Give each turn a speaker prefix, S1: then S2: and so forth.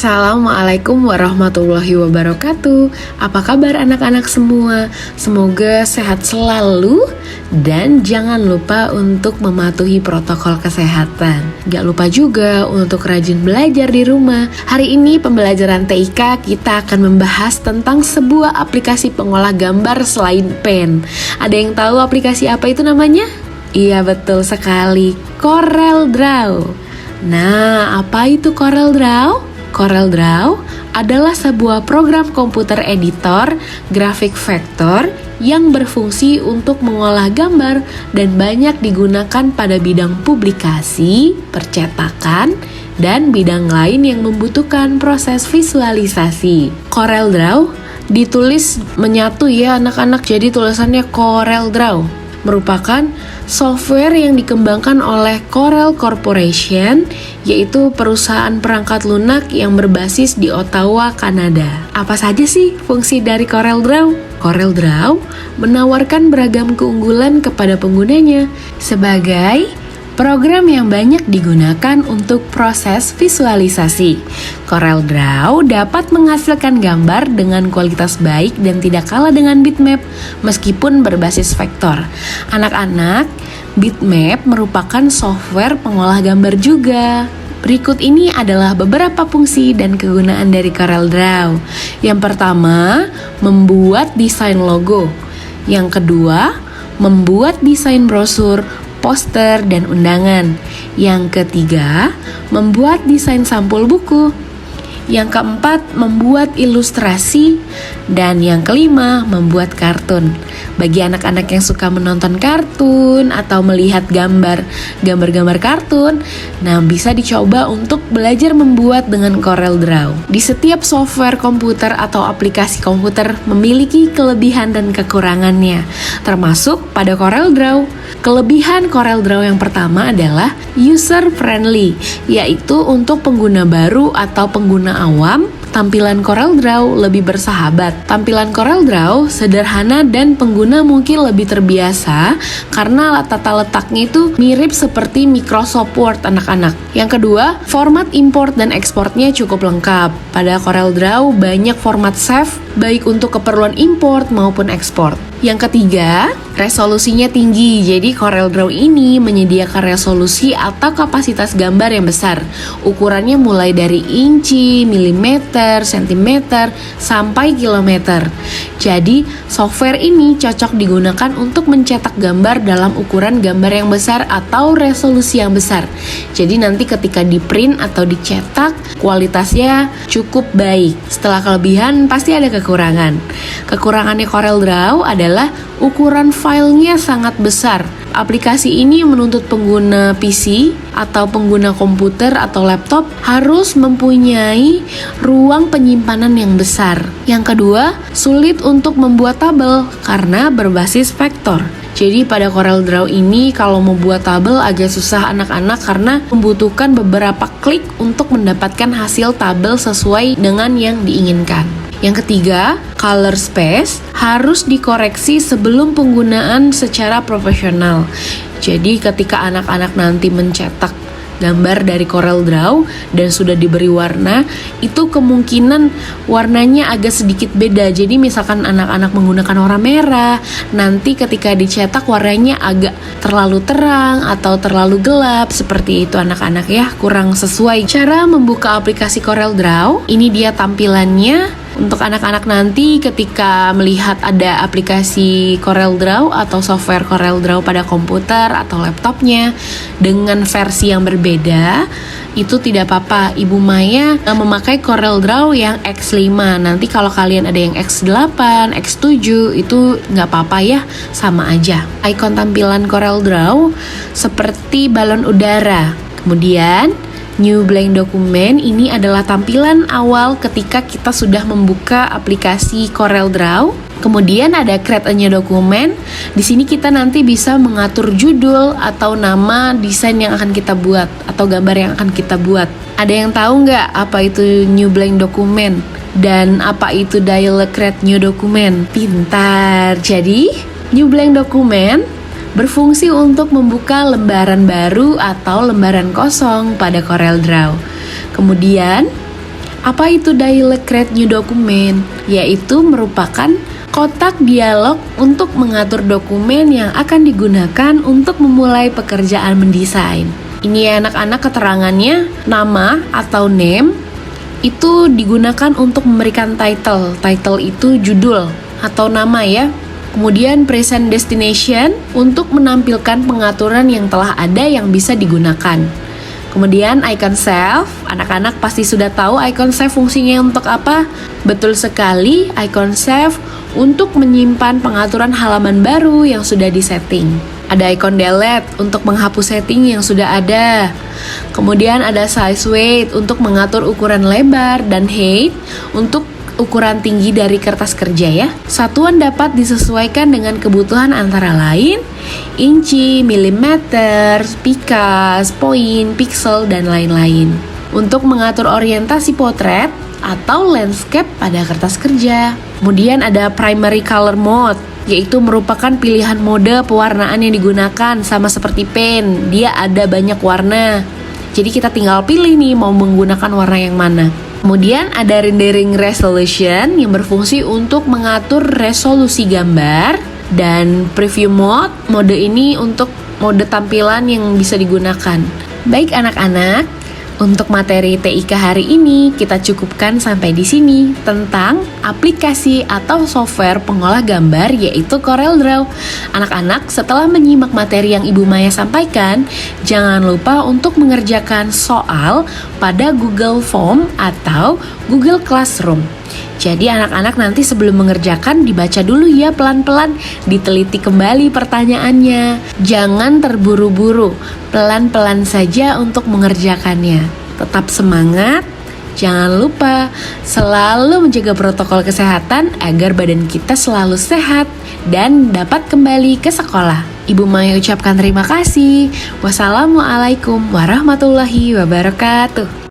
S1: Assalamualaikum warahmatullahi wabarakatuh. Apa kabar anak-anak semua? Semoga sehat selalu dan jangan lupa untuk mematuhi protokol kesehatan. Gak lupa juga untuk rajin belajar di rumah. Hari ini pembelajaran TIK kita akan membahas tentang sebuah aplikasi pengolah gambar selain pen. Ada yang tahu aplikasi apa itu namanya? Iya, betul sekali, CorelDRAW. Nah, apa itu CorelDRAW? CorelDRAW adalah sebuah program komputer editor grafik vektor yang berfungsi untuk mengolah gambar dan banyak digunakan pada bidang publikasi, percetakan, dan bidang lain yang membutuhkan proses visualisasi. CorelDRAW ditulis menyatu ya anak-anak, jadi tulisannya CorelDRAW. Merupakan software yang dikembangkan oleh Corel Corporation, yaitu perusahaan perangkat lunak yang berbasis di Ottawa, Kanada. Apa saja sih fungsi dari CorelDRAW? CorelDRAW menawarkan beragam keunggulan kepada penggunanya sebagai program yang banyak digunakan untuk proses visualisasi. CorelDRAW dapat menghasilkan gambar dengan kualitas baik dan tidak kalah dengan bitmap meskipun berbasis vektor. Anak-anak, bitmap merupakan software pengolah gambar juga. Berikut ini adalah beberapa fungsi dan kegunaan dari CorelDRAW. Yang pertama, membuat desain logo. Yang kedua, membuat desain brosur, poster, dan undangan. Yang ketiga, membuat desain sampul buku. Yang keempat, membuat ilustrasi. Dan yang kelima, membuat kartun. Bagi anak-anak yang suka menonton kartun atau melihat gambar-gambar kartun, nah bisa dicoba untuk belajar membuat dengan CorelDRAW. Di setiap software komputer atau aplikasi komputer memiliki kelebihan dan kekurangannya, termasuk pada CorelDRAW. Kelebihan CorelDRAW yang pertama adalah user friendly, yaitu untuk pengguna baru atau pengguna awam. Tampilan CorelDRAW lebih bersahabat. Tampilan CorelDRAW sederhana dan pengguna mungkin lebih terbiasa karena tata letaknya itu mirip seperti Microsoft Word anak-anak. Yang kedua, format import dan ekspornya cukup lengkap. Pada CorelDRAW banyak format save baik untuk keperluan import maupun ekspor. Yang ketiga, resolusinya tinggi. Jadi CorelDRAW ini menyediakan resolusi atau kapasitas gambar yang besar. Ukurannya mulai dari inci, milimeter, sentimeter, sampai kilometer. Jadi software ini cocok digunakan untuk mencetak gambar dalam ukuran gambar yang besar atau resolusi yang besar. Jadi nanti ketika di print atau dicetak, kualitasnya cukup baik. Setelah kelebihan pasti ada kekurangan. Kekurangannya CorelDRAW adalah ukuran filenya sangat besar. Aplikasi ini menuntut pengguna PC atau pengguna komputer atau laptop harus mempunyai ruang penyimpanan yang besar. Yang kedua, sulit untuk membuat tabel karena berbasis vektor. Jadi pada CorelDRAW ini kalau mau buat tabel agak susah anak-anak karena membutuhkan beberapa klik untuk mendapatkan hasil tabel sesuai dengan yang diinginkan. Yang ketiga, color space harus dikoreksi sebelum penggunaan secara profesional. Jadi ketika anak-anak nanti mencetak gambar dari CorelDRAW dan sudah diberi warna, itu kemungkinan warnanya agak sedikit beda. Jadi misalkan anak-anak menggunakan warna merah, nanti ketika dicetak warnanya agak terlalu terang atau terlalu gelap, seperti itu anak-anak ya, kurang sesuai. Cara membuka aplikasi CorelDRAW, ini dia tampilannya. Untuk anak-anak nanti ketika melihat ada aplikasi CorelDRAW atau software CorelDRAW pada komputer atau laptopnya dengan versi yang berbeda, itu tidak apa-apa. Ibu Maya memakai CorelDRAW yang X5. Nanti kalau kalian ada yang X8, X7, itu nggak apa-apa ya, sama aja. Icon tampilan CorelDRAW seperti balon udara. Kemudian New Blank Document ini adalah tampilan awal ketika kita sudah membuka aplikasi CorelDRAW. Kemudian ada Create a New Document. Di sini kita nanti bisa mengatur judul atau nama desain yang akan kita buat atau gambar yang akan kita buat. Ada yang tahu nggak apa itu New Blank Document dan apa itu Dialog Create New Document? Pintar. Jadi New Blank Document berfungsi untuk membuka lembaran baru atau lembaran kosong pada CorelDRAW. Kemudian Apa itu Dialog Create New Document? Yaitu merupakan kotak dialog untuk mengatur dokumen yang akan digunakan untuk memulai pekerjaan mendesain. Ini ya anak-anak keterangannya, nama atau name itu digunakan untuk memberikan title. Title itu judul atau nama ya. Kemudian present destination untuk menampilkan pengaturan yang telah ada yang bisa digunakan. Kemudian icon save, anak-anak pasti sudah tahu icon save fungsinya untuk apa? Betul sekali, icon save untuk menyimpan pengaturan halaman baru yang sudah disetting. Ada icon delete untuk menghapus setting yang sudah ada. Kemudian ada size weight untuk mengatur ukuran lebar dan height untuk ukuran tinggi dari kertas kerja ya. Satuan dapat disesuaikan dengan kebutuhan antara lain inci, milimeter, pikas, poin, pixel, dan lain-lain. Untuk mengatur orientasi potret atau landscape pada kertas kerja. Kemudian ada primary color mode, yaitu merupakan pilihan mode pewarnaan yang digunakan sama seperti pen. Dia ada banyak warna. Jadi kita tinggal pilih nih mau menggunakan warna yang mana. Kemudian ada rendering resolution yang berfungsi untuk mengatur resolusi gambar, dan preview mode ini untuk mode tampilan yang bisa digunakan. Baik anak-anak, untuk materi TIK hari ini kita cukupkan sampai di sini tentang aplikasi atau software pengolah gambar yaitu CorelDRAW. Anak-anak, setelah menyimak materi yang Ibu Maya sampaikan, jangan lupa untuk mengerjakan soal pada Google Form atau Google Classroom. Jadi anak-anak nanti sebelum mengerjakan dibaca dulu ya pelan-pelan, diteliti kembali pertanyaannya. Jangan terburu-buru, pelan-pelan saja untuk mengerjakannya. Tetap semangat, jangan lupa selalu menjaga protokol kesehatan agar badan kita selalu sehat dan dapat kembali ke sekolah. Ibu Maya ucapkan terima kasih. Wassalamualaikum warahmatullahi wabarakatuh.